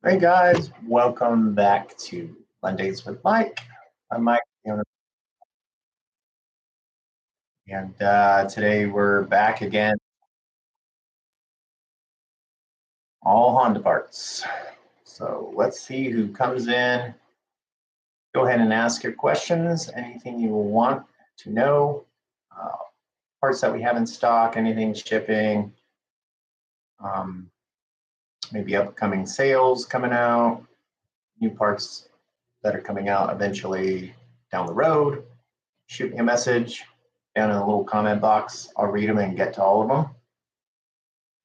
Hey guys, welcome back to Mondays with Mike. I'm Mike, and today we're back again, all Honda parts. So let's see who comes in. Go ahead and ask your questions, anything you want to know, uh, parts that we have in stock, anything shipping, um, maybe upcoming sales coming out, new parts that are coming out eventually down the road. Shoot me a message down in the little comment box. I'll read them and get to all of them.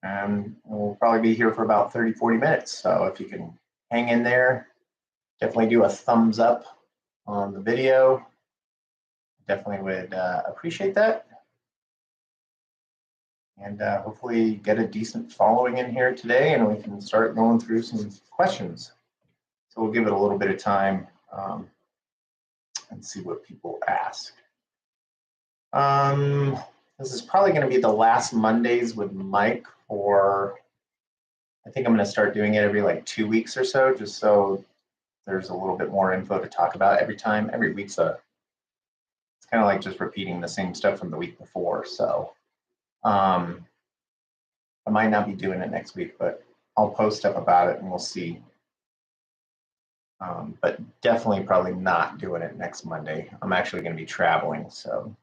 And we'll probably be here for about 30-40 minutes. So if you can hang in there, definitely do a thumbs up on the video. Definitely would appreciate that. And hopefully get a decent following in here today, and we can start going through some questions. So we'll give it a little bit of time and see what people ask. This is probably going to be the last Mondays with Mike for, I think I'm going to start doing it every like 2 weeks or so, just so there's a little bit more info to talk about every time. Every week's it's kind of like just repeating the same stuff from the week before. So I might not be doing it next week, but I'll post stuff about it and we'll see. But definitely probably not doing it next Monday. I'm actually going to be traveling. So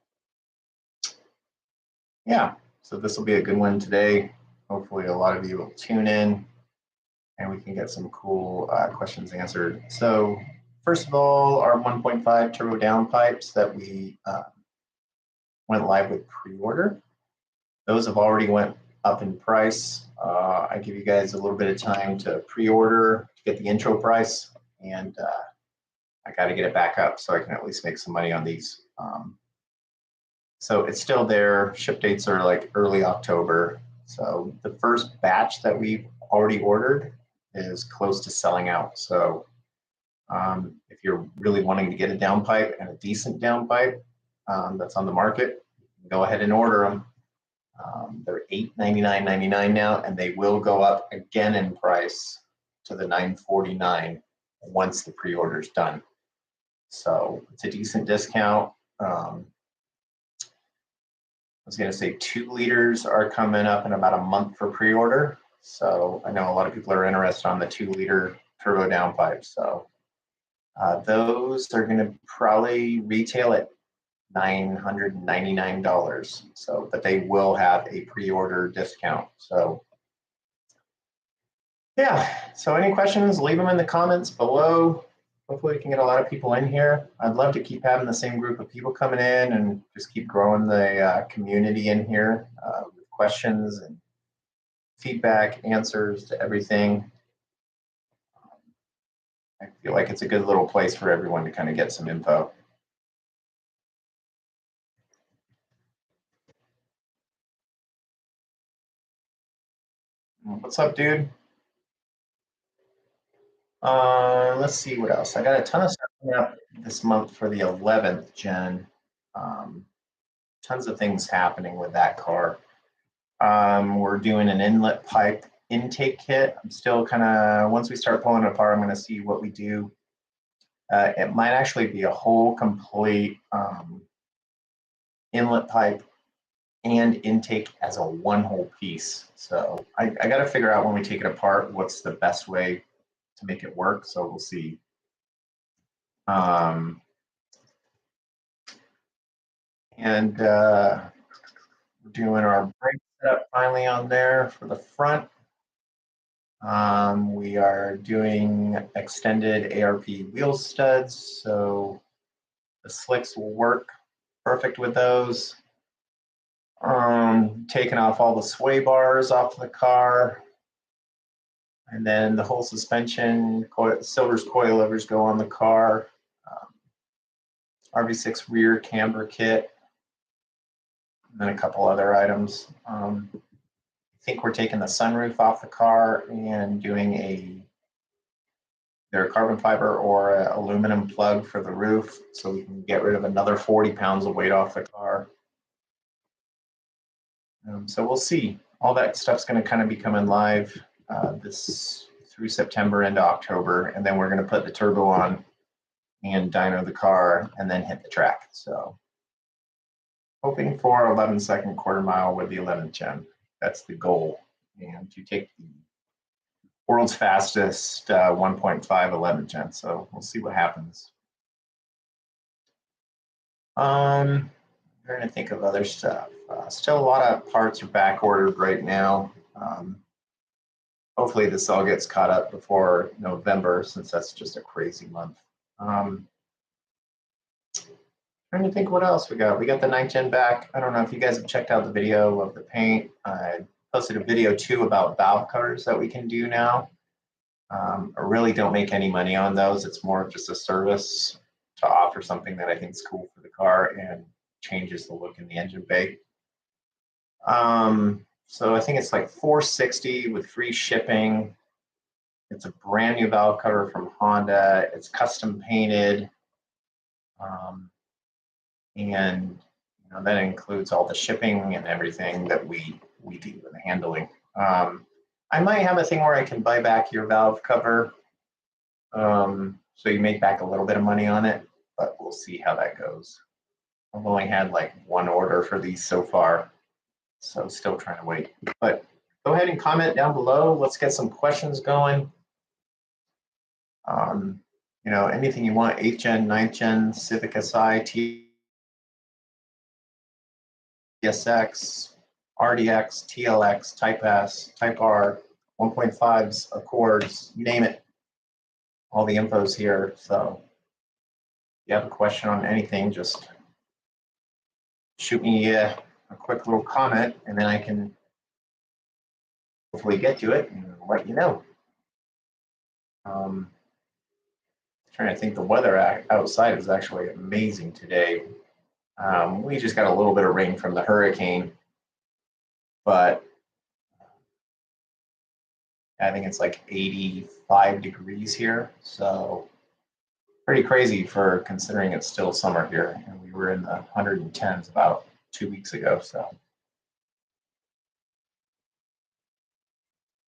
yeah, so this will be a good one today. Hopefully a lot of you will tune in and we can get some cool questions answered. So first of all, our 1.5 turbo downpipes that we went live with pre-order. Those have already went up in price. I give you guys a little bit of time to pre-order to get the intro price, and I got to get it back up so I can at least make some money on these. So it's still there. Ship dates are like early October. So the first batch that we've already ordered is close to selling out. So if you're really wanting to get a downpipe and a decent downpipe that's on the market, go ahead and order them. They're $899.99 now, and they will go up again in price to the $949 once the pre-order is done. So it's a decent discount. I was going to say 2 liters are coming up in about a month for pre-order. So I know a lot of people are interested on the 2-liter turbo downpipe. So those are going to probably retail at $999. So, but they will have a pre-order discount. So yeah, so any questions, leave them in the comments below. Hopefully we can get a lot of people in here. I'd love to keep having the same group of people coming in and just keep growing the community in here with questions and feedback, answers to everything. I feel like it's a good little place for everyone to kind of get some info. What's up, dude? Let's see what else. I got a ton of stuff coming up this month for the 11th gen. Tons of things happening with that car. We're doing an inlet pipe intake kit. I'm still kind of, once we start pulling it apart, I'm going to see what we do. It might actually be a whole complete inlet pipe and intake as a one whole piece. So I got to figure out when we take it apart what's the best way to make it work. So we'll see. And we're doing our brake setup finally on there for the front. We are doing extended ARP wheel studs, so the slicks will work perfect with those. Taking off all the sway bars off the car, and then the whole suspension, Silver's coilovers go on the car. RV6 rear camber kit, and then a couple other items. I think we're taking the sunroof off the car and doing either carbon fiber or an aluminum plug for the roof, so we can get rid of another 40 pounds of weight off the car. So we'll see. All that stuff's going to kind of be coming live this through September into October, and then we're going to put the turbo on and dyno the car and then hit the track. So hoping for 11-second quarter mile with the 11th gen. That's the goal. And to take the world's fastest 1.5 11th gen. So we'll see what happens. I'm trying to think of other stuff. Still a lot of parts are back ordered right now. Hopefully this all gets caught up before November, since that's just a crazy month. Trying to think what else we got. We got the 9th gen back. I don't know if you guys have checked out the video of the paint. I posted a video too about valve covers that we can do now. I really don't make any money on those. It's more of just a service to offer something that I think is cool for the car and changes the look in the engine bay. So I think it's like $460 with free shipping. It's a brand new valve cover from Honda. It's custom painted. And that includes all the shipping and everything that we do in the handling. I might have a thing where I can buy back your valve cover. So you make back a little bit of money on it, but we'll see how that goes. I've only had like one order for these so far, so still trying to wait. But go ahead and comment down below. Let's get some questions going. Anything you want, 8th gen, 9th gen, Civic Si, TSX, RDX, TLX, Type S, Type R, 1.5s, Accords, you name it. All the info's here. So if you have a question on anything, just shoot me a quick little comment, and then I can hopefully get to it and let you know. Trying to think, the weather outside is actually amazing today. We just got a little bit of rain from the hurricane, but I think it's like 85 degrees here. So pretty crazy for considering it's still summer here. And we were in the 110s about 2 weeks ago. So.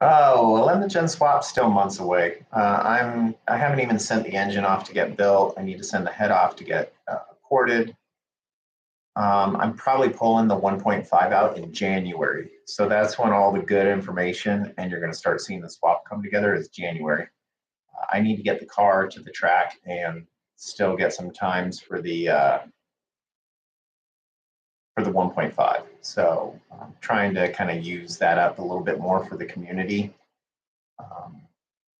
Oh, 11th gen swap still months away. I haven't even sent the engine off to get built. I need to send the head off to get ported. I'm probably pulling the 1.5 out in January. So that's when all the good information and you're going to start seeing the swap come together is January. I need to get the car to the track and still get some times for the 1.5. So I'm trying to kind of use that up a little bit more for the community,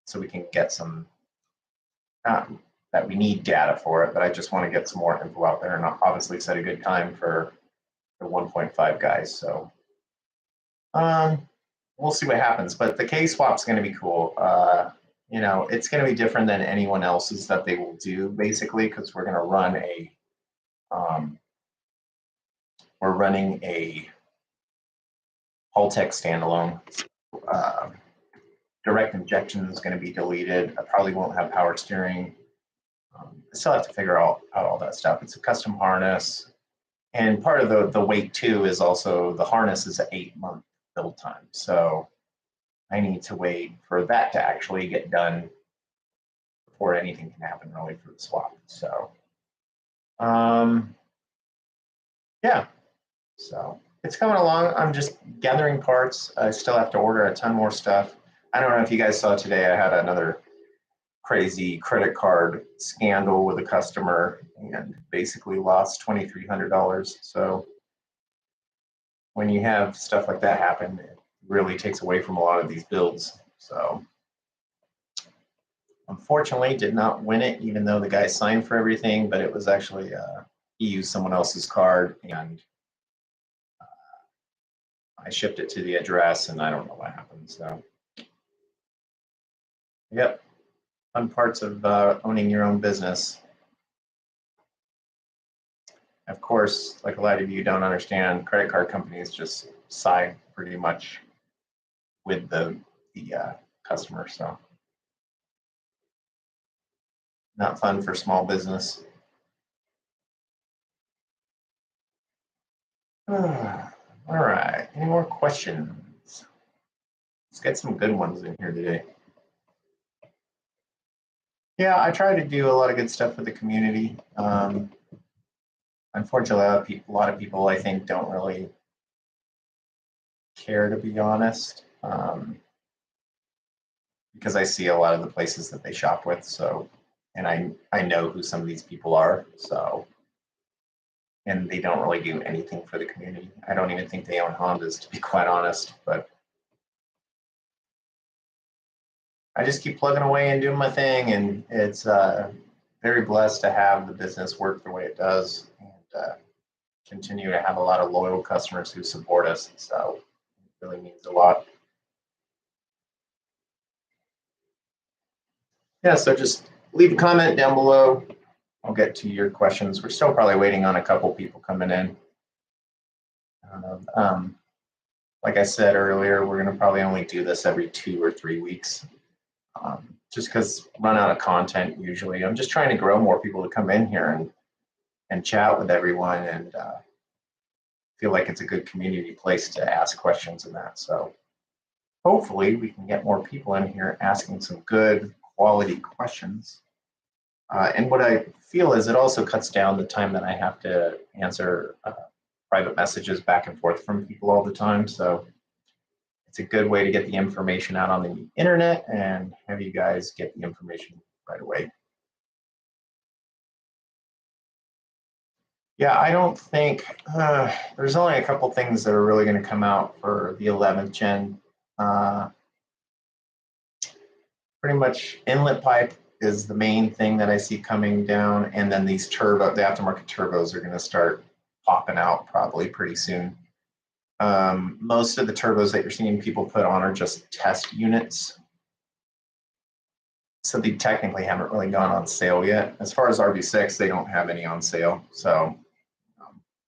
so we can get some, that we need data for it, but I just want to get some more info out there and obviously set a good time for the 1.5 guys. So we'll see what happens, but the K swap is going to be cool. It's going to be different than anyone else's that they will do, basically, because we're going to run running a Haltech standalone. Direct injection is going to be deleted. I probably won't have power steering. I still have to figure out all that stuff. It's a custom harness. And part of the weight too is also the harness is an 8-month build time. So I need to wait for that to actually get done before anything can happen really for the swap. So yeah, so it's coming along. I'm just gathering parts. I still have to order a ton more stuff. I don't know if you guys saw today, I had another crazy credit card scandal with a customer and basically lost $2,300. So when you have stuff like that happen, it really takes away from a lot of these builds. So unfortunately did not win it, even though the guy signed for everything, but it was actually, he used someone else's card and I shipped it to the address and I don't know what happened. So yep, fun parts of owning your own business. Of course, like a lot of you don't understand, credit card companies just side pretty much with the customer. So not fun for small business. All right, any more questions? Let's get some good ones in here today. Yeah, I try to do a lot of good stuff for the community. Unfortunately, a lot of people I think don't really care, to be honest, because I see a lot of the places that they shop with. So, and I know who some of these people are. So, and they don't really do anything for the community. I don't even think they own Hondas, to be quite honest. But I just keep plugging away and doing my thing, and it's very blessed to have the business work the way it does, and continue to have a lot of loyal customers who support us. So it really means a lot. Yeah, so just leave a comment down below. I'll get to your questions. We're still probably waiting on a couple people coming in. Um, like I said earlier, we're going to probably only do this every 2 or 3 weeks, just because run out of content usually. I'm just trying to grow more people to come in here and chat with everyone, and feel like it's a good community place to ask questions and that. So hopefully we can get more people in here asking some good quality questions. And what I feel is it also cuts down the time that I have to answer private messages back and forth from people all the time. So it's a good way to get the information out on the internet and have you guys get the information right away. Yeah, I don't think there's only a couple things that are really going to come out for the 11th gen. Uh, Pretty much inlet pipe is the main thing that I see coming down, and then these the aftermarket turbos are going to start popping out probably pretty soon. Most of the turbos that you're seeing people put on are just test units, so they technically haven't really gone on sale yet. As far as RB6, they don't have any on sale, so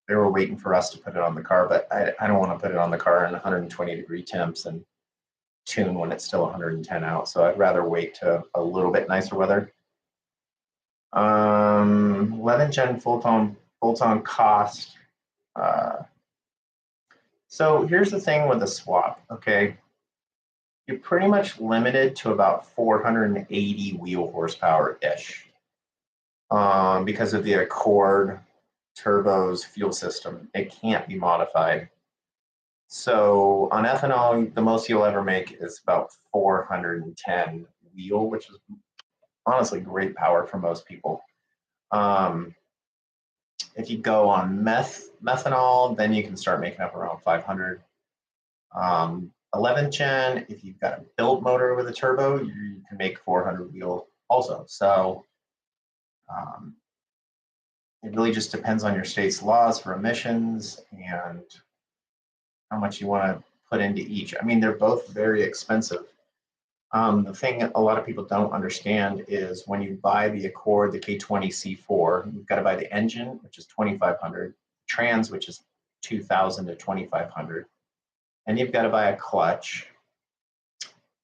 they were waiting for us to put it on the car, but I don't want to put it on the car in 120-degree temps and tune when it's still 110 out. So I'd rather wait to a little bit nicer weather. 11 gen full-on cost. Uh, so here's the thing with the swap, okay? You're pretty much limited to about 480 wheel horsepower-ish, because of the Accord turbo's fuel system. It can't be modified. So on ethanol, the most you'll ever make is about 410 wheel, which is honestly great power for most people. If you go on methanol, then you can start making up around 500. 11th gen, if you've got a built motor with a turbo, you can make 400 wheel also. So it really just depends on your state's laws for emissions and how much you want to put into each. I mean, they're both very expensive. The thing a lot of people don't understand is when you buy the Accord, the K20 C4, you've got to buy the engine, which is 2,500, trans, which is 2,000 to 2,500, and you've got to buy a clutch,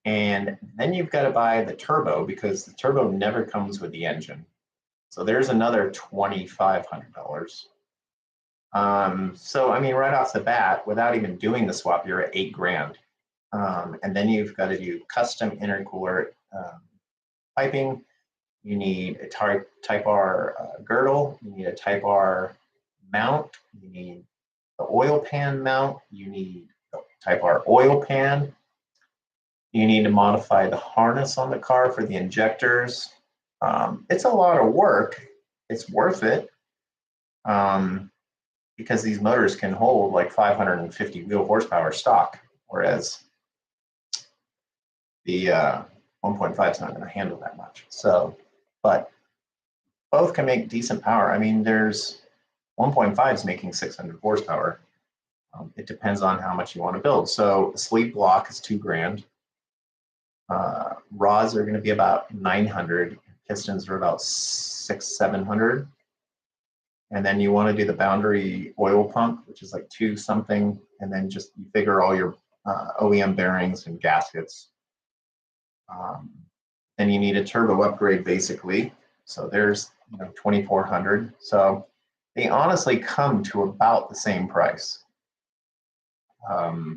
and then you've got to buy the turbo because the turbo never comes with the engine. So there's another $2,500. So I mean, right off the bat, without even doing the swap, you're at $8,000. And then you've got to do custom intercooler piping. You need a Type R girdle. You need a Type R mount. You need the oil pan mount. You need the Type R oil pan. You need to modify the harness on the car for the injectors. It's a lot of work. It's worth it, because these motors can hold like 550 wheel horsepower stock, whereas the 1.5 is not going to handle that much. So, but both can make decent power. I mean, there's 1.5 is making 600 horsepower. It depends on how much you want to build. So, a sleeve block is $2,000. Rods are going to be about 900. Pistons are about 700. And then you want to do the boundary oil pump, which is like 2 something, and then just you figure all your OEM bearings and gaskets. Then you need a turbo upgrade basically. So there's 2,400. So they honestly come to about the same price. So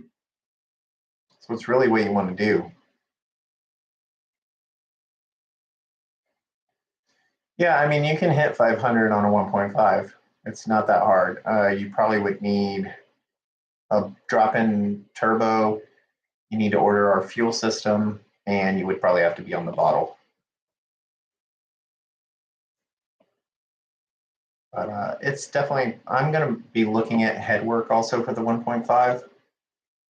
it's really what you want to do. Yeah, I mean, you can hit 500 on a 1.5. It's not that hard. You probably would need a drop-in turbo. You need to order our fuel system, and you would probably have to be on the bottle. But it's definitely, I'm going to be looking at headwork also for the 1.5.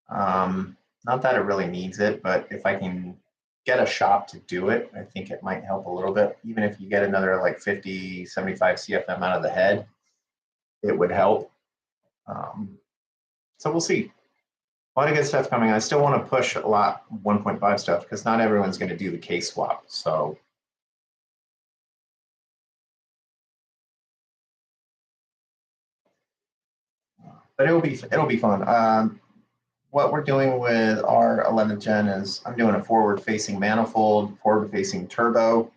Not that it really needs it, but if I can get a shop to do it, I think it might help a little bit. Even if you get another like 50, 75 CFM out of the head, it would help. So we'll see. A lot of good stuff coming. I still want to push a lot 1.5 stuff because not everyone's going to do the case swap. So but it'll be fun. What we're doing with our 11th gen is I'm doing a forward facing manifold, forward facing turbo.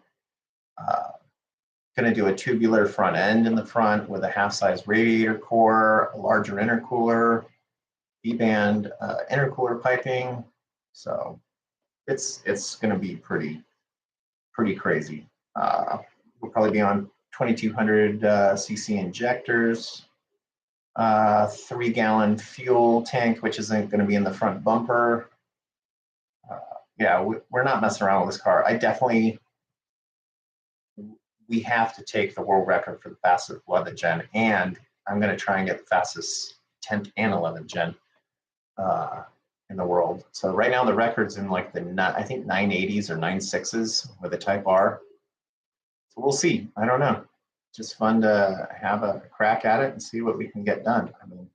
Going to do a tubular front end in the front with a half size radiator core, a larger intercooler, V-band intercooler piping. So it's going to be pretty crazy. We'll probably be on 2200 cc injectors, 3-gallon fuel tank, which isn't going to be in the front bumper. Yeah, we're not messing around with this car. We have to take the world record for the fastest 11th gen, and I'm going to try and get the fastest 10th and 11th gen in the world. So right now the record's in like I think 980s or 96s with a Type R. So we'll see. I don't know. Just fun to have a crack at it and see what we can get done. I mean,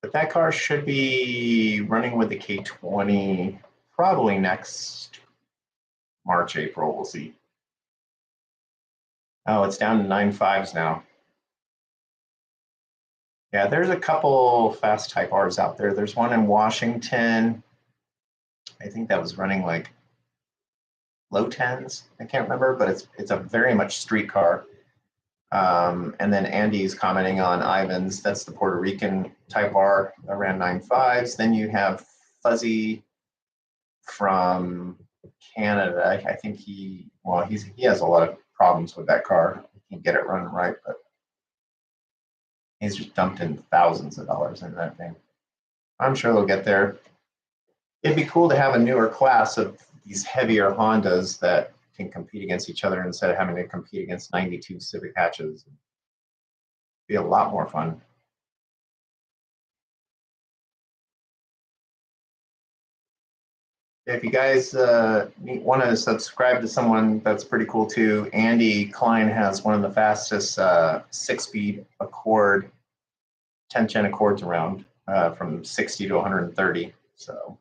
but that car should be running with the K20 probably next March, April. We'll see. Oh, it's down to 9.5s now. Yeah, there's a couple fast Type Rs out there. There's one in Washington. I think that was running like low 10s. I can't remember, but it's a very much street car. And then Andy's commenting on Ivan's. That's the Puerto Rican Type R that ran 9.5s. Then you have Fuzzy from Canada. I think he has a lot of problems with that car. He can get it running right, but he's just dumped in thousands of dollars into that thing. I'm sure they'll get there. It'd be cool to have a newer class of these heavier Hondas that can compete against each other instead of having to compete against 92 Civic hatches. It'd be a lot more fun. If you guys want to subscribe to someone that's pretty cool too, Andy Klein has one of the fastest 6-speed Accord, 10th gen Accords around from 60 to 130. So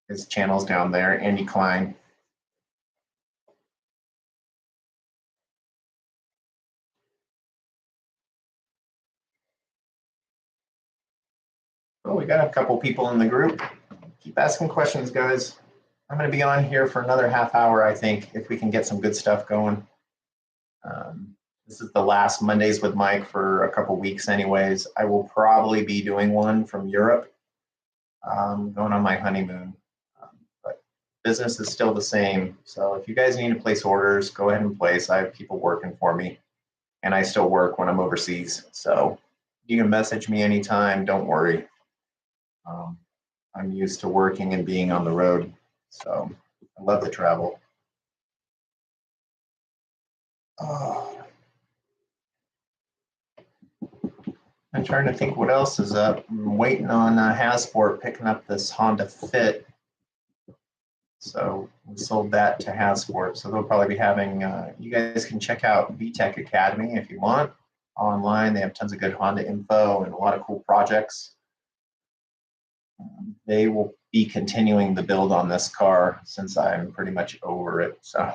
his channel's down there, Andy Klein. Well, we got a couple people in the group. Keep asking questions, guys. I'm going to be on here for another half hour, I think, if we can get some good stuff going. This is the last Mondays with Mike for a couple weeks anyways. I will probably be doing one from Europe, going on my honeymoon. But business is still the same. So if you guys need to place orders, go ahead and place. I have people working for me, and I still work when I'm overseas. So you can message me anytime. Don't worry. I'm used to working and being on the road. So I love to travel. I'm trying to think what else is up. I'm waiting on Hasport picking up this Honda Fit. So we sold that to Hasport. So they'll probably be having, you guys can check out VTech Academy if you want online. They have tons of good Honda info and a lot of cool projects. They will be continuing the build on this car since I'm pretty much over it. So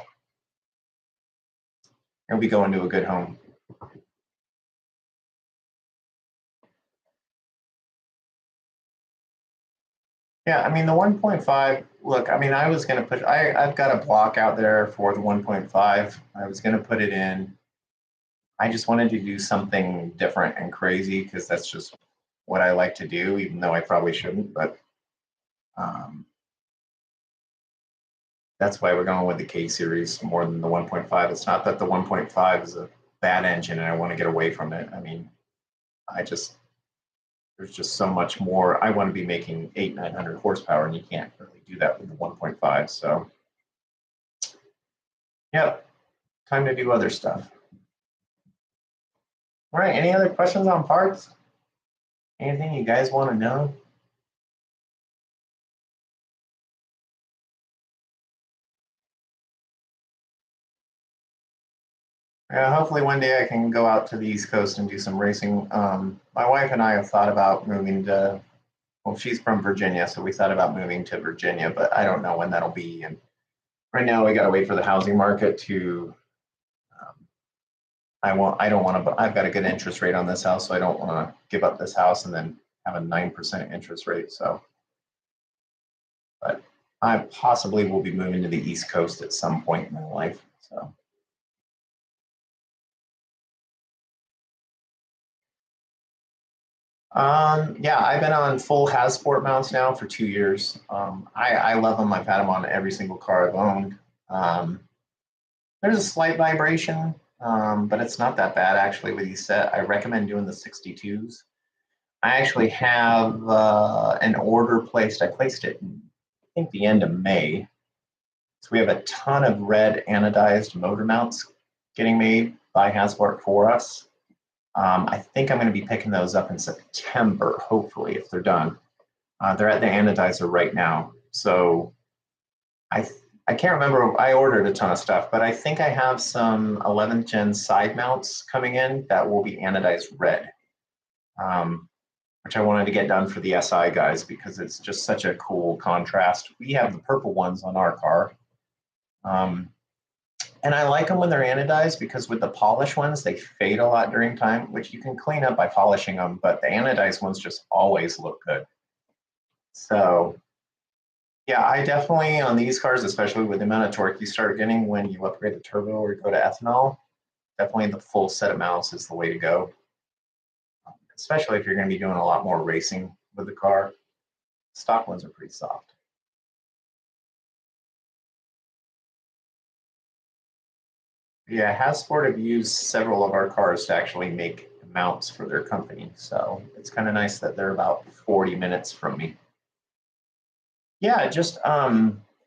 it'll be going to a good home. Yeah, I mean, the 1.5, look, I mean, I was going to put, I've got a block out there for the 1.5. I was going to put it in. I just wanted to do something different and crazy because that's just what I like to do, even though I probably shouldn't. But that's why we're going with the K series more than the 1.5. It's not that the 1.5 is a bad engine and I want to get away from it. I mean, there's just so much more. I want to be making 900 horsepower, and you can't really do that with the 1.5. So, yeah, time to do other stuff. All right, any other questions on parts? Anything you guys want to know? Hopefully one day I can go out to the East Coast and do some racing. My wife and I have thought about moving to, well, she's from Virginia, so we thought about moving to Virginia, but I don't know when that'll be. And right now we got to wait for the housing market to, I don't want to, I've got a good interest rate on this house, so I don't want to give up this house and then have a 9% interest rate. So, but I possibly will be moving to the East Coast at some point in my life. So. Yeah, I've been on full Hasport mounts now for 2 years. I love them. I've had them on every single car I've owned. There's a slight vibration, but it's not that bad actually with these set. I recommend doing the 62s. I actually have an order placed. I placed it in, I think, the end of May. So we have a ton of red anodized motor mounts getting made by Hasport for us. I think I'm going to be picking those up in September, hopefully, if they're done. They're at the anodizer right now. So I can't remember. I ordered a ton of stuff, but I think I have some 11th gen side mounts coming in that will be anodized red, which I wanted to get done for the SI guys because it's just such a cool contrast. We have the purple ones on our car. And I like them when they're anodized because with the polished ones, they fade a lot during time, which you can clean up by polishing them, but the anodized ones just always look good. So yeah, I definitely, on these cars, especially with the amount of torque you start getting when you upgrade the turbo or go to ethanol, definitely the full set of mounts is the way to go, especially if you're going to be doing a lot more racing with the car. Stock ones are pretty soft. Yeah, Hasport have used several of our cars to actually make mounts for their company. So it's kind of nice that they're about 40 minutes from me. Yeah, just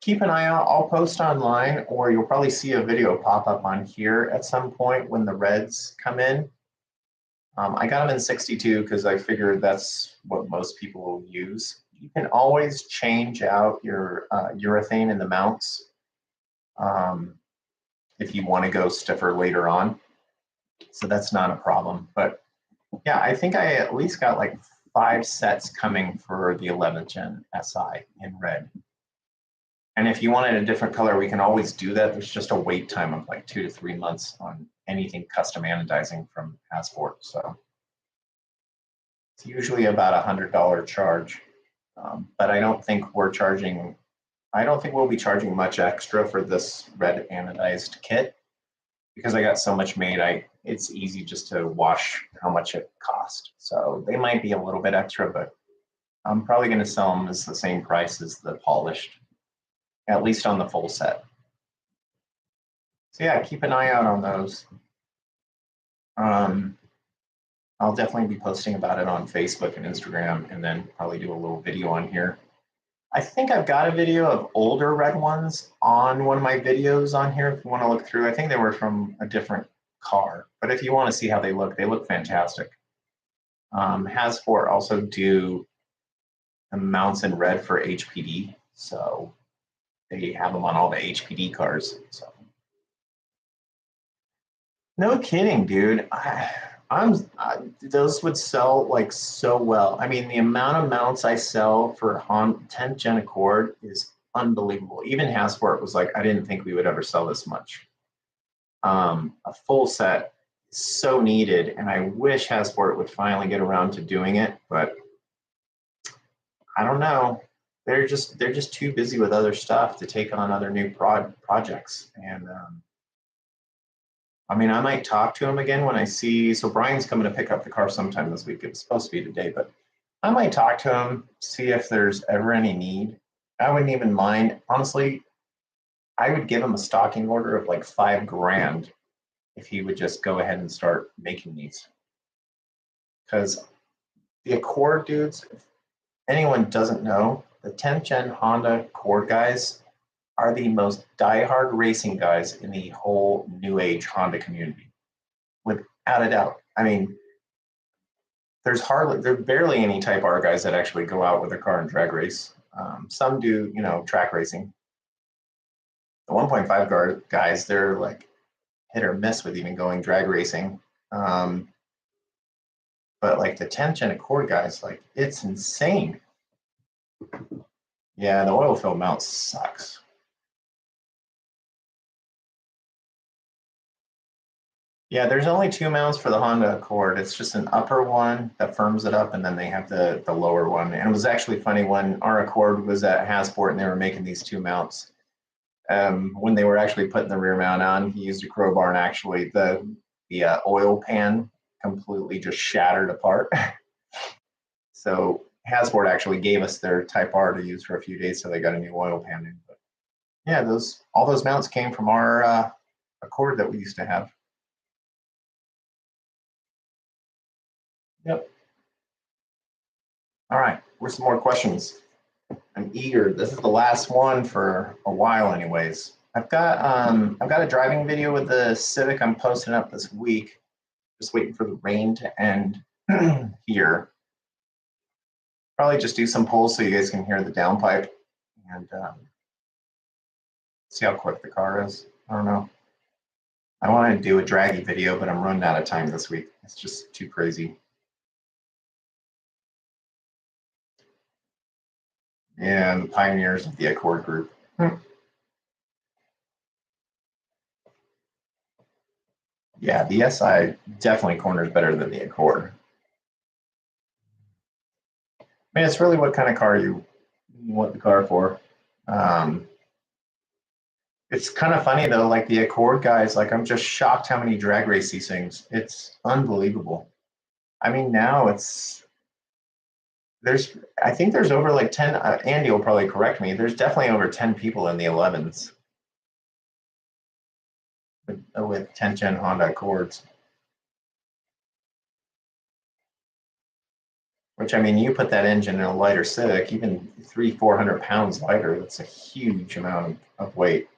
keep an eye out. I'll post online, or you'll probably see a video pop up on here at some point when the reds come in. I got them in 62 because I figured that's what most people will use. You can always change out your urethane in the mounts if you want to go stiffer later on. So that's not a problem. But yeah, I think I at least got like 5 sets coming for the 11th gen SI in red. And if you wanted a different color, we can always do that. There's just a wait time of like 2 to 3 months on anything custom anodizing from Hasport. So it's usually about $100 charge. But I don't think we'll be charging much extra for this red anodized kit because I got so much made. It's easy just to wash how much it cost. So they might be a little bit extra, but I'm probably going to sell them as the same price as the polished, at least on the full set. So yeah, keep an eye out on those. I'll definitely be posting about it on Facebook and Instagram, and then probably do a little video on here. I think I've got a video of older red ones on one of my videos on here if you want to look through. I think they were from a different car, but if you want to see how they look fantastic. Hasport also do the mounts in red for HPD, so they have them on all the HPD cars. So no kidding, dude. Those would sell like so well. I mean, the amount of mounts I sell for 10th gen Accord is unbelievable. Even Hasport was like, I didn't think we would ever sell this much. A full set is so needed, and I wish Hasport would finally get around to doing it, but I don't know. They're just too busy with other stuff to take on other new projects. And I mean, I might talk to him again when I see. So Brian's coming to pick up the car sometime this week. It was supposed to be today, but I might talk to him, see if there's ever any need. I wouldn't even mind, honestly. I would give him a stocking order of like $5,000 if he would just go ahead and start making these. Because the Accord dudes, if anyone doesn't know, the 10th gen Honda Accord guys are the most diehard racing guys in the whole new age Honda community, without a doubt. I mean, there's barely any Type R guys that actually go out with a car and drag race. Some do, track racing. The 1.5 guys, they're like hit or miss with even going drag racing. But like the 10th gen Accord guys, like it's insane. Yeah, the oil fill mount sucks. Yeah, there's only two mounts for the Honda Accord. It's just an upper one that firms it up, and then they have the lower one. And it was actually funny when our Accord was at Hasport and they were making these two mounts. When they were actually putting the rear mount on, he used a crowbar, and actually the oil pan completely just shattered apart. So Hasport actually gave us their Type R to use for a few days, so they got a new oil pan in. But yeah, all those mounts came from our Accord that we used to have. Yep. All right, where's some more questions? I'm eager. This is the last one for a while, anyways. I've got a driving video with the Civic I'm posting up this week. Just waiting for the rain to end here. Probably just do some polls so you guys can hear the downpipe and see how quick the car is. I don't know. I want to do a draggy video, but I'm running out of time this week. It's just too crazy. And the pioneers of the Accord group. Yeah, the SI definitely corners better than the Accord. I mean, it's really what kind of car you want the car for. It's kind of funny though, like the Accord guys, like I'm just shocked how many drag race these things. It's unbelievable. I mean, now I think there's over like 10, Andy will probably correct me. There's definitely over 10 people in the 11s with 10th gen Honda Accords. Which, I mean, you put that engine in a lighter Civic, even 400 pounds lighter, that's a huge amount of weight.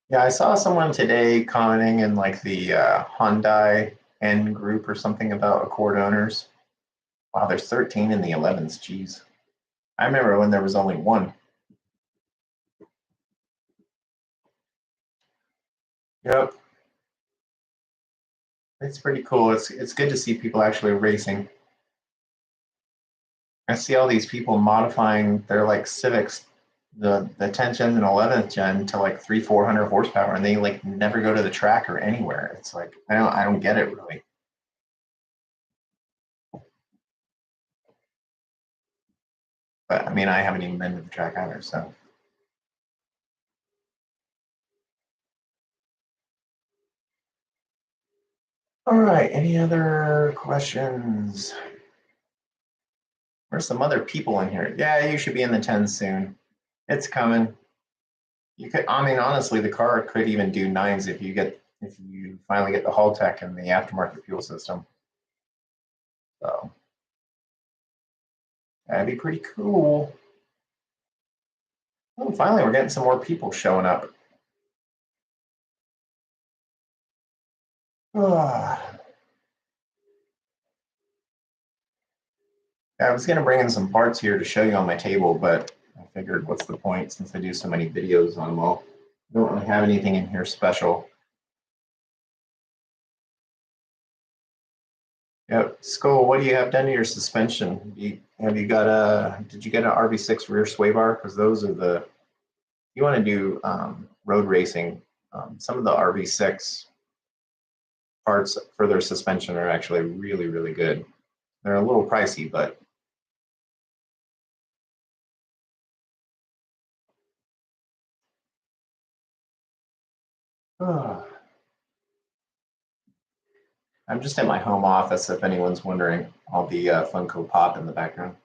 Yeah, I saw someone today commenting in like the Hyundai N group or something about Accord owners. Wow, there's 13 in the 11s. Geez. I remember when there was only one. Yep. It's pretty cool. It's good to see people actually racing. I see all these people modifying their like Civics, the 10th gen and 11th gen to like 400 horsepower, and they like never go to the track or anywhere. It's like I don't get it really. But I mean, I haven't even been to the track either, so. All right, any other questions? There's some other people in here. Yeah, you should be in the 10 soon. It's coming. You could, I mean, honestly, the car could even do 9s if you finally get the Haltech and the aftermarket fuel system. So that'd be pretty cool. Oh, finally, we're getting some more people showing up. I was going to bring in some parts here to show you on my table, but I figured what's the point since I do so many videos on them all. I don't really have anything in here special. Yep. Skull, what do you have done to your suspension? Did you get an RV6 rear sway bar? Because those are you want to do road racing. Some of the RV6 parts for their suspension are actually really, really good. They're a little pricey, but I'm just at my home office, if anyone's wondering. All the Funko Pop in the background.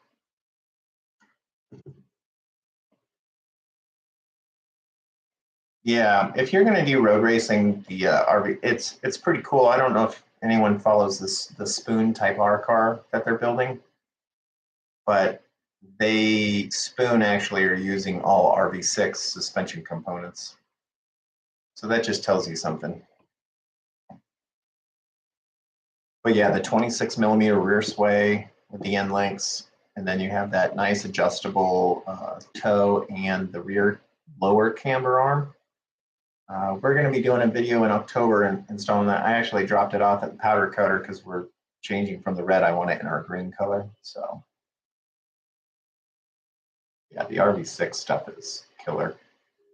Yeah, if you're going to do road racing, the RV, it's pretty cool. I don't know if anyone follows the Spoon Type R car that they're building, but Spoon actually are using all RV6 suspension components. So that just tells you something. But yeah, the 26 millimeter rear sway with the end links, and then you have that nice adjustable toe and the rear lower camber arm. We're going to be doing a video in October and installing that. I actually dropped it off at the powder coater because we're changing from the red. I want it in our green color. So yeah, the RV6 stuff is killer.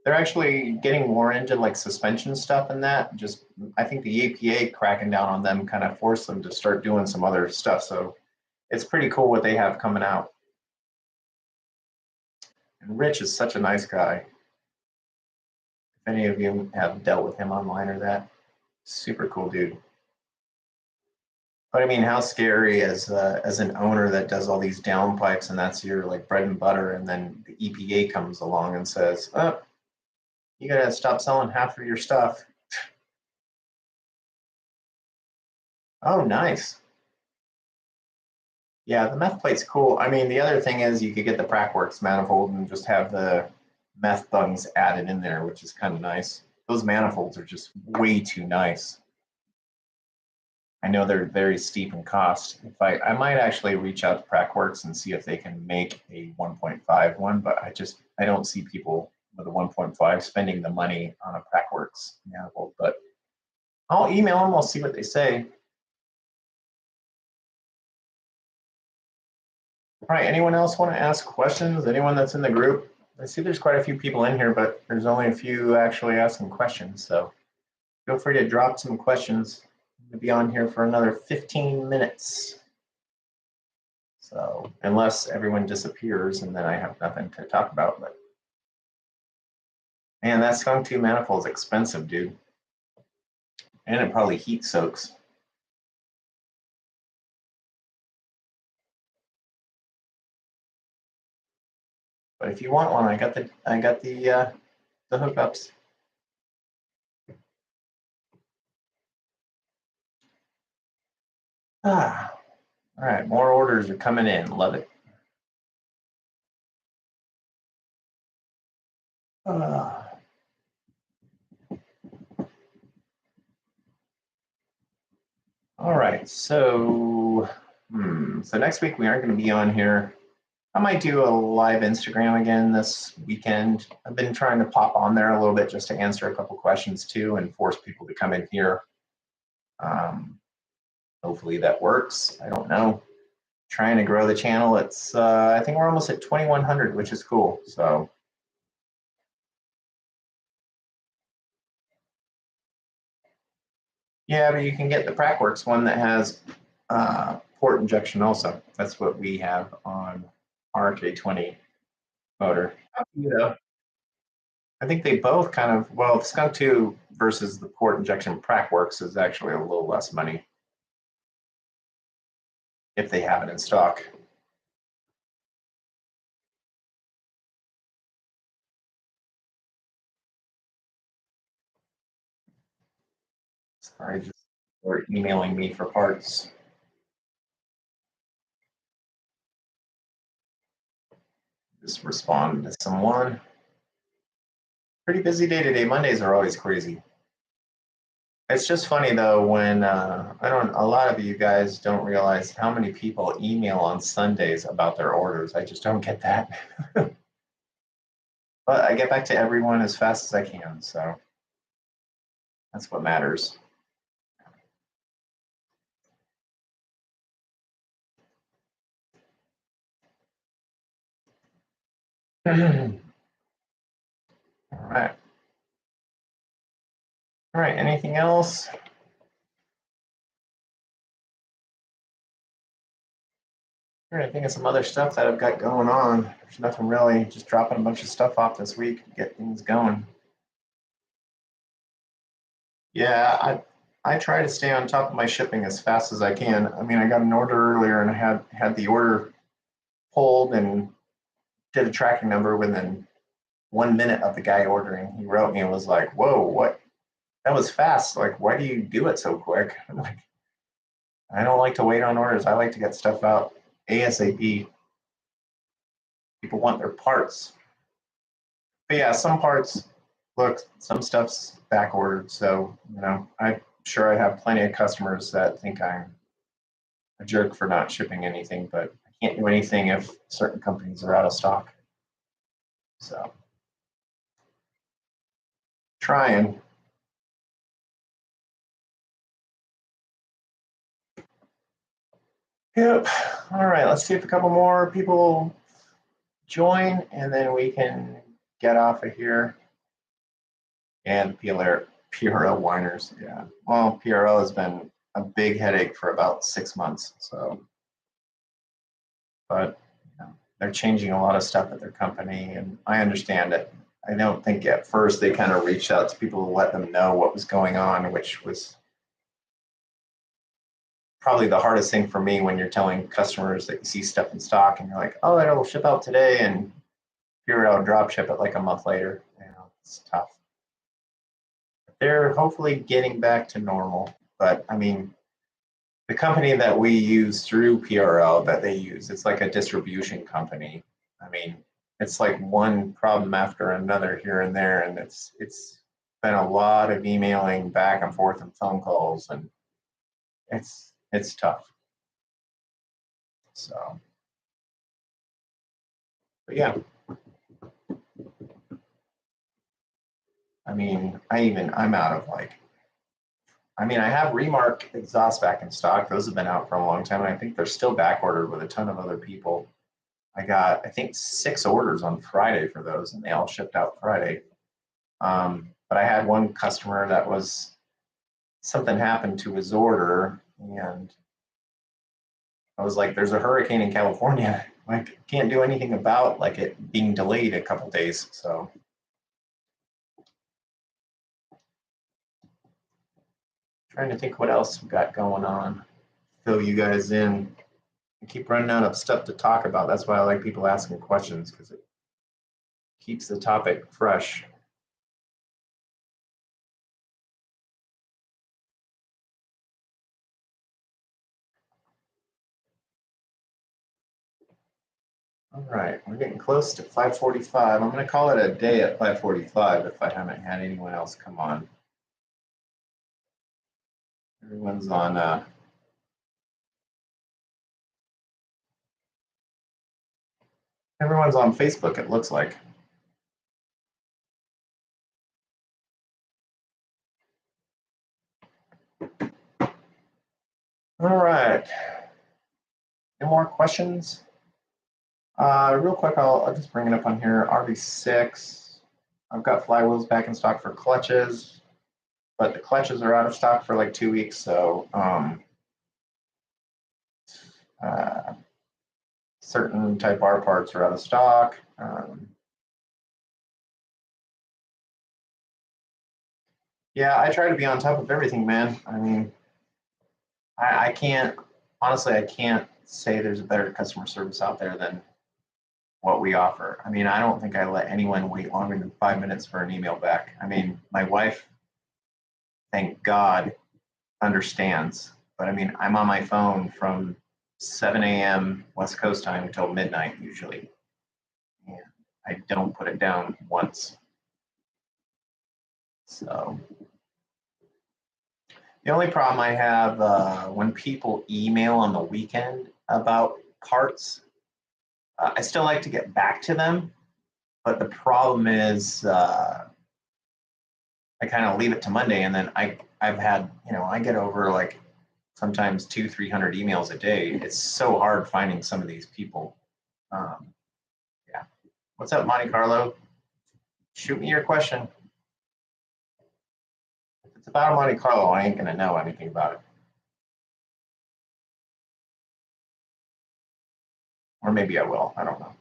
They're actually getting more into like suspension stuff and that. Just I think the EPA cracking down on them kind of forced them to start doing some other stuff. So it's pretty cool what they have coming out. And Rich is such a nice guy. If any of you have dealt with him online or that, super cool dude. But I mean, how scary as an owner that does all these downpipes and that's your like bread and butter, and then the EPA comes along and says, "Oh, you gotta stop selling half of your stuff." Oh, nice. Yeah, the meth plate's cool. I mean, the other thing is you could get the Prackworks manifold and just have the meth bungs added in there, which is kind of nice. Those manifolds are just way too nice. I know they're very steep in cost. If I might actually reach out to Prackworks and see if they can make a 1.5 one, but I don't see people with a 1.5 spending the money on a Prackworks manifold. But I'll email them. I'll see what they say. All right. Anyone else want to ask questions? Anyone that's in the group? I see there's quite a few people in here, but there's only a few actually asking questions. So feel free to drop some questions. We'll be on here for another 15 minutes. So unless everyone disappears and then I have nothing to talk about, but man, that Skunk 2 manifold is expensive, dude. And it probably heat soaks. But if you want one, I got the hookups. Ah, all right, more orders are coming in. Love it. All right, so so next week we aren't going to be on here. I might do a live Instagram again this weekend. I've been trying to pop on there a little bit just to answer a couple questions too and force people to come in here. Hopefully that works. I don't know. Trying to grow the channel. It's I think we're almost at 2,100, which is cool. So yeah, but you can get the Prackworks one that has port injection also. That's what we have on our K20 motor. You know, I think they both kind of, well, the Skunk 2 versus the port injection Prackworks is actually a little less money if they have it in stock. Sorry, just for emailing me for parts. Just respond to someone. Pretty busy day today. Mondays are always crazy. It's just funny though when a lot of you guys don't realize how many people email on Sundays about their orders. I just don't get that. But I get back to everyone as fast as I can, so that's what matters. All right. All right, anything else? I think of some other stuff that I've got going on. There's nothing really, just dropping a bunch of stuff off this week to get things going. Yeah, I try to stay on top of my shipping as fast as I can. I mean, I got an order earlier and I had the order pulled and did a tracking number within 1 minute of the guy ordering. He wrote me and was like, "Whoa, what? That was fast. Like, why do you do it so quick?" I'm like, I don't like to wait on orders. I like to get stuff out ASAP. People want their parts. But yeah, some parts, look, some stuff's back ordered. So, I'm sure I have plenty of customers that think I'm a jerk for not shipping anything, but I can't do anything if certain companies are out of stock. So, trying. Yep. All right, let's see if a couple more people join and then we can get off of here. And PRL whiners, yeah. Well, PRL has been a big headache for about 6 months. So, but they're changing a lot of stuff at their company, and I understand it. I don't think at first they kind of reached out to people to let them know what was going on, which was probably the hardest thing for me when you're telling customers that you see stuff in stock and you're like, oh, it'll ship out today, and PRL drop ship it like a month later. It's tough. They're hopefully getting back to normal, but I mean, the company that we use through PRL that they use, it's like a distribution company. I mean, it's like one problem after another here and there, and it's been a lot of emailing back and forth and phone calls, and it's tough. So, but yeah. I mean, I'm out of I have Remark exhaust back in stock. Those have been out for a long time, and I think they're still back ordered with a ton of other people. I got, I think, 6 orders on Friday for those, and they all shipped out Friday. But I had one customer that something happened to his order, and I was like, there's a hurricane in California. Like, can't do anything about it being delayed a couple days. So trying to think what else we got going on. Fill you guys in. I keep running out of stuff to talk about. That's why I like people asking questions, because it keeps the topic fresh. All right, we're getting close to 5:45. I'm going to call it a day at 5:45 if I haven't had anyone else come on. Everyone's on everyone's on Facebook, it looks like. All right. Any more questions? Real quick, I'll just bring it up on here. RV6. I've got flywheels back in stock for clutches, but the clutches are out of stock for like 2 weeks. So certain Type R parts are out of stock. Yeah, I try to be on top of everything, man. I mean, I can't, honestly, I can't say there's a better customer service out there than what we offer. I mean, I don't think I let anyone wait longer than 5 minutes for an email back. I mean, my wife, thank God, understands. But I mean, I'm on my phone from 7 a.m. West Coast time until midnight usually. And I don't put it down once. So the only problem I have when people email on the weekend about parts, I still like to get back to them, but the problem is I kind of leave it to Monday, and then I've had, I get over like sometimes 200-300 emails a day. It's so hard finding some of these people. Yeah. What's up, Monte Carlo? Shoot me your question. If it's about a Monte Carlo, I ain't gonna know anything about it. Or maybe I will, I don't know.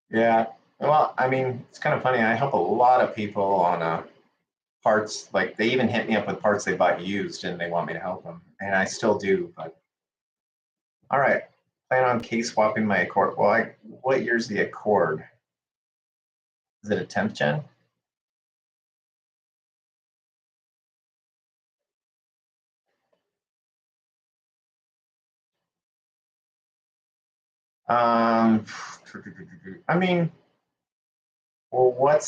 Yeah, well, I mean, it's kind of funny. I help a lot of people on parts. Like they even hit me up with parts they bought used and they want me to help them. And I still do, but all right. plan on K-swapping my Accord. Well, what year's the Accord? Is it a 10th gen? I mean, well,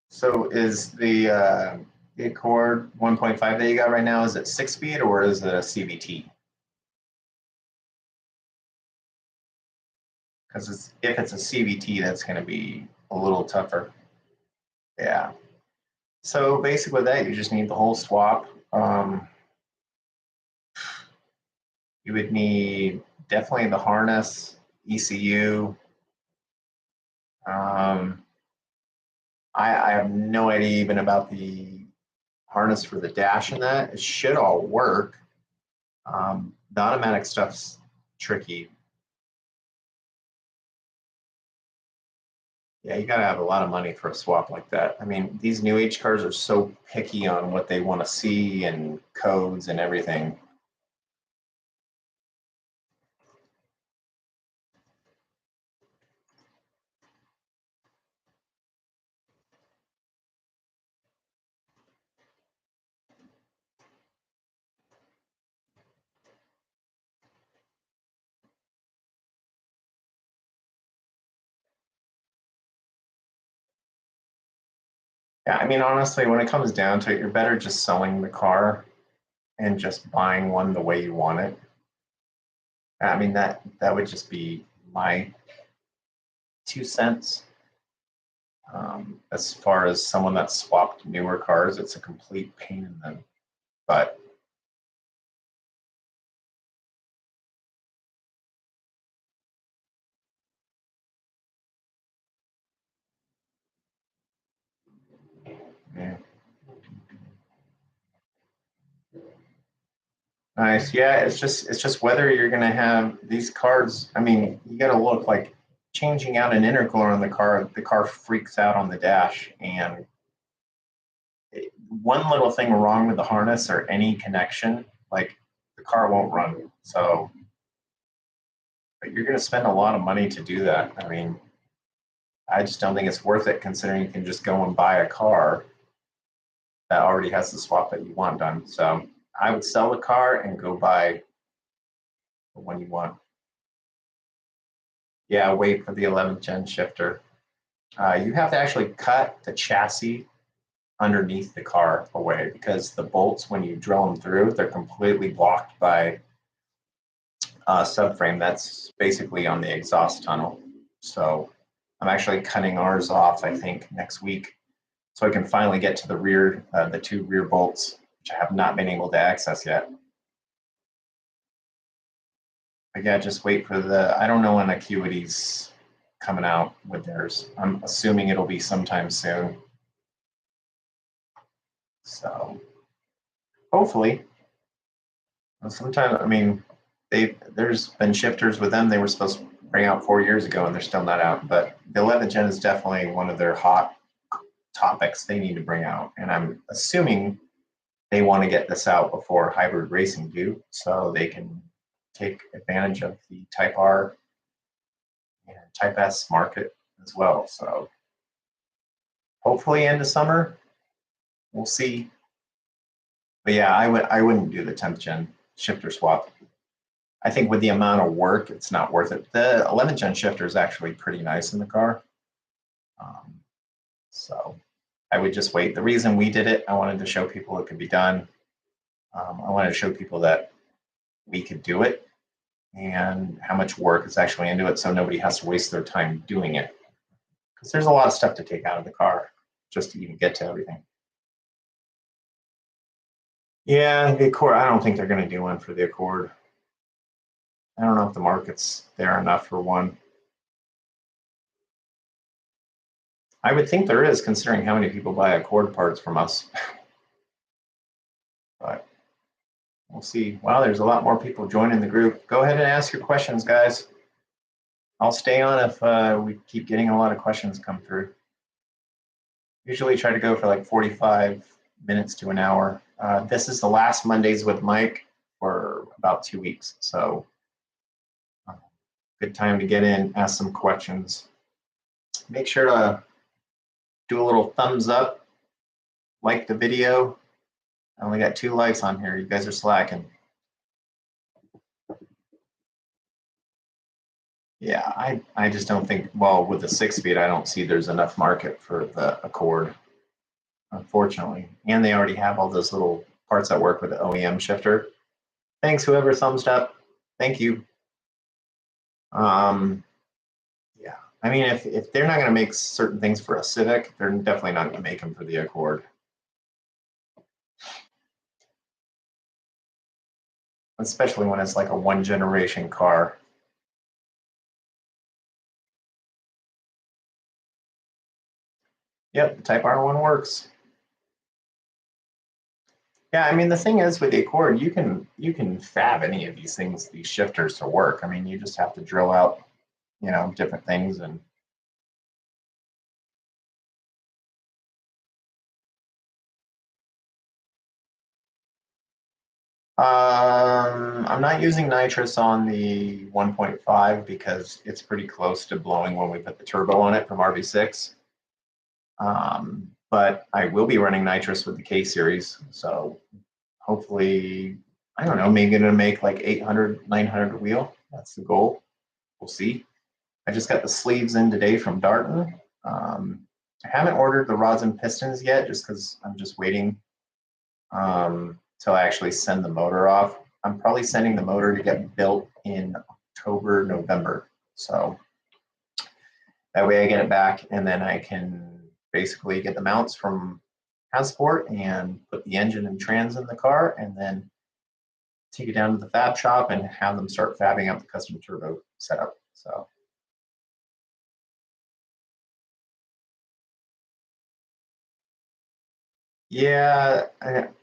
so is the Accord 1.5 that you got right now, is it 6-speed or is it a CVT? Because if it's a CVT, that's going to be a little tougher. Yeah. So basically with that, you just need the whole swap. You would need definitely the harness, ECU. I have no idea even about the harness for the dash in that. It should all work. The automatic stuff's tricky. Yeah, you got to have a lot of money for a swap like that. I mean, these new age cars are so picky on what they want to see and codes and everything. Yeah, I mean, honestly, when it comes down to it, you're better just selling the car and just buying one the way you want it. I mean, that would just be my 2 cents. As far as someone that swapped newer cars, it's a complete pain in the butt. Yeah. Nice. Yeah, it's just whether you're gonna have these cars. I mean, you got to look like changing out an intercooler on the car. The car freaks out on the dash, and one little thing wrong with the harness or any connection, like the car won't run. So, but you're gonna spend a lot of money to do that. I mean, I just don't think it's worth it considering you can just go and buy a car that already has the swap that you want done. So I would sell the car and go buy the one you want. Yeah, wait for the 11th gen shifter. You have to actually cut the chassis underneath the car away because the bolts, when you drill them through, they're completely blocked by subframe that's basically on the exhaust tunnel. So I'm actually cutting ours off, I think, next week. So I can finally get to the rear, the 2 rear bolts, which I have not been able to access yet. But yeah, just wait for I don't know when Acuity's coming out with theirs. I'm assuming it'll be sometime soon. So hopefully, sometime, I mean, there's been shifters with them they were supposed to bring out 4 years ago and they're still not out. But the 11th gen is definitely one of their hot topics they need to bring out. And I'm assuming they want to get this out before hybrid racing do, so they can take advantage of the Type R and Type S market as well. So hopefully end of summer, we'll see. But yeah, I wouldn't do the 10th gen shifter swap. I think with the amount of work, it's not worth it. The 11th gen shifter is actually pretty nice in the car. So I would just wait. The reason we did it, I wanted to show people it could be done. I wanted to show people that we could do it and how much work is actually into it so nobody has to waste their time doing it. Because there's a lot of stuff to take out of the car just to even get to everything. Yeah, the Accord, I don't think they're going to do one for the Accord. I don't know if the market's there enough for one. I would think there is, considering how many people buy Accord parts from us. But we'll see. Wow, there's a lot more people joining the group. Go ahead and ask your questions, guys. I'll stay on if we keep getting a lot of questions come through. Usually try to go for like 45 minutes to an hour. This is the last Mondays with Mike for about 2 weeks. So good time to get in, ask some questions. Make sure to do a little thumbs up, like the video. I only got 2 likes on here. You guys are slacking. Yeah, I just don't think, well, with the 6-speed, I don't see there's enough market for the Accord, unfortunately. And they already have all those little parts that work with the OEM shifter. Thanks, whoever thumbs up. Thank you. Yeah, I mean, if they're not going to make certain things for a Civic, they're definitely not going to make them for the Accord. Especially when it's like a 1-generation car. Yep, the Type R one works. Yeah, I mean, the thing is with the Accord, you can fab any of these things, these shifters to work. I mean, you just have to drill out, different things and I'm not using nitrous on the 1.5 because it's pretty close to blowing when we put the turbo on it from RV6. But I will be running nitrous with the K series. So hopefully, I don't know, maybe gonna make like 800, 900 wheel. That's the goal. We'll see. I just got the sleeves in today from Darton. I haven't ordered the rods and pistons yet just because I'm just waiting till I actually send the motor off. I'm probably sending the motor to get built in October, November. So that way I get it back and then I can basically get the mounts from Transport and put the engine and trans in the car and then take it down to the fab shop and have them start fabbing up the custom turbo setup. So yeah,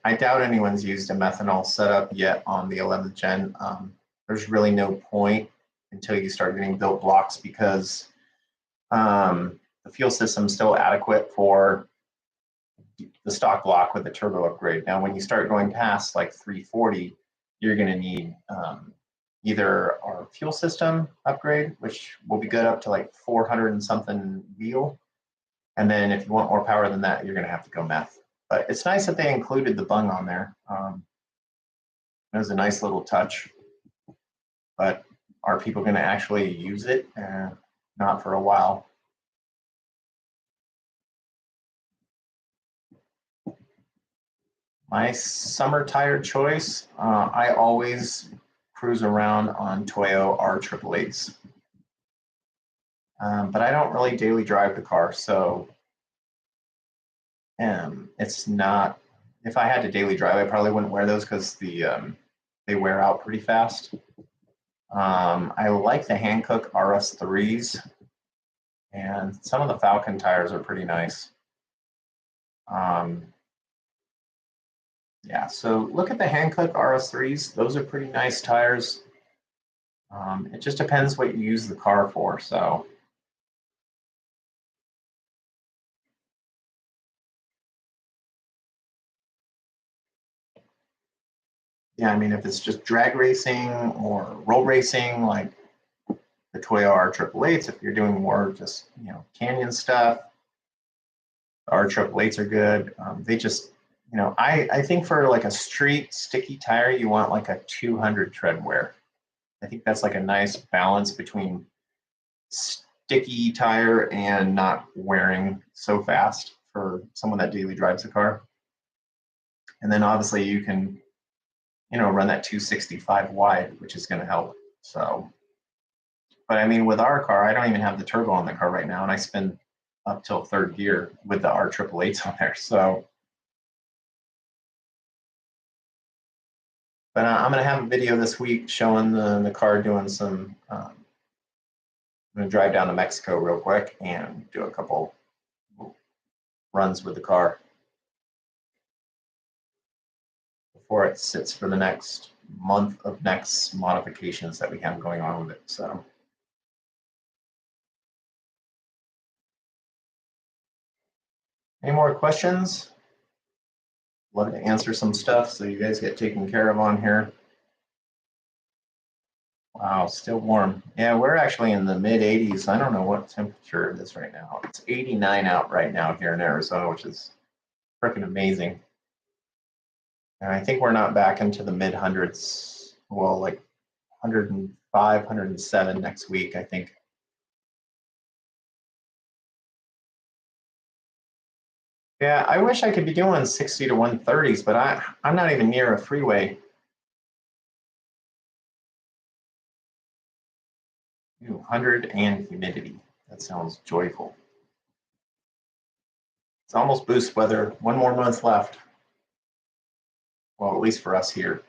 I doubt anyone's used a methanol setup yet on the 11th gen. There's really no point until you start getting built blocks because the fuel system is still adequate for the stock block with the turbo upgrade. Now, when you start going past like 340, you're going to need either our fuel system upgrade, which will be good up to like 400 and something wheel. And then if you want more power than that, you're going to have to go meth. But it's nice that they included the bung on there. It was a nice little touch. But are people going to actually use it? Not for a while. My summer tire choice, I always cruise around on Toyo R888s. But I don't really daily drive the car, so it's not, if I had to daily drive, I probably wouldn't wear those because they wear out pretty fast. I like the Hankook RS3s, and some of the Falcon tires are pretty nice. Yeah, so look at the Hankook RS3s. Those are pretty nice tires. It just depends what you use the car for. So yeah, I mean, if it's just drag racing or road racing, like the Toyo R888s, if you're doing more just, canyon stuff, R888s are good. They just, I think for like a street sticky tire, you want like a 200 tread wear. I think that's like a nice balance between sticky tire and not wearing so fast for someone that daily drives a car. And then obviously you can, run that 265 wide, which is going to help. So, but I mean, with our car, I don't even have the turbo on the car right now, and I spin up till third gear with the R888s on there. So, but I'm going to have a video this week showing the car doing some. I'm going to drive down to Mexico real quick and do a couple runs with the car before it sits for the next month of next modifications that we have going on with it. So. Any more questions? Love to answer some stuff so you guys get taken care of on here. Wow, still warm. Yeah, we're actually in the mid 80s. I don't know what temperature it is right now. It's 89 out right now here in Arizona, which is freaking amazing. And I think we're not back into the mid hundreds. Well, like 105, 107 next week, I think. Yeah, I wish I could be doing 60 to 130s, but I'm not even near a freeway. Ooh, 100 and humidity. That sounds joyful. It's almost boost weather. One more month left. Well, at least for us here.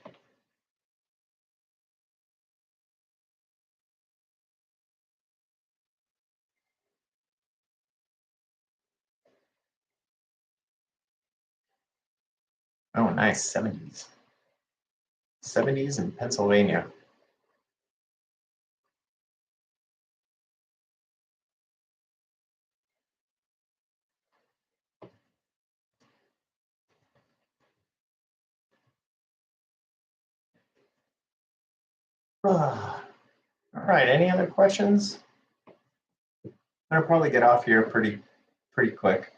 Oh, nice, 70s. 70s in Pennsylvania. All right, any other questions? I'll probably get off here pretty quick.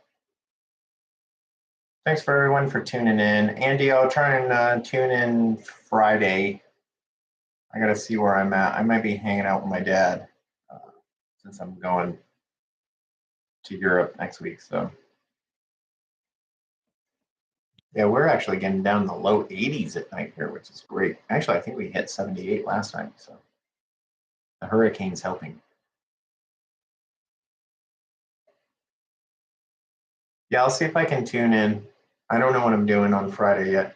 Thanks for everyone for tuning in. Andy, I'll try and tune in Friday. I got to see where I'm at. I might be hanging out with my dad since I'm going to Europe next week. So, yeah, we're actually getting down in the low 80s at night here, which is great. Actually, I think we hit 78 last time. So, the hurricane's helping. Yeah, I'll see if I can tune in. I don't know what I'm doing on Friday yet.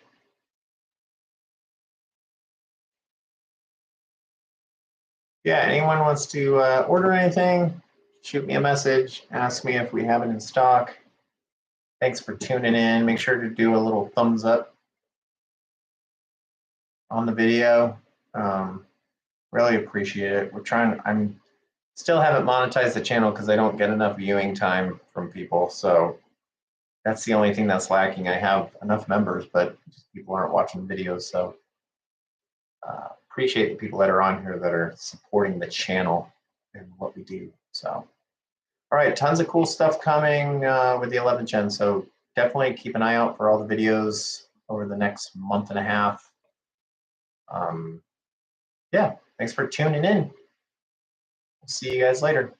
Yeah, anyone wants to order anything, shoot me a message, ask me if we have it in stock. Thanks for tuning in. Make sure to do a little thumbs up on the video. Really appreciate it. I'm still haven't monetized the channel because I don't get enough viewing time from people. So that's the only thing that's lacking. I have enough members, but people aren't watching videos. So appreciate the people that are on here that are supporting the channel and what we do. So, all right, tons of cool stuff coming with the 11th gen. So definitely keep an eye out for all the videos over the next month and a half. Yeah, thanks for tuning in. See you guys later.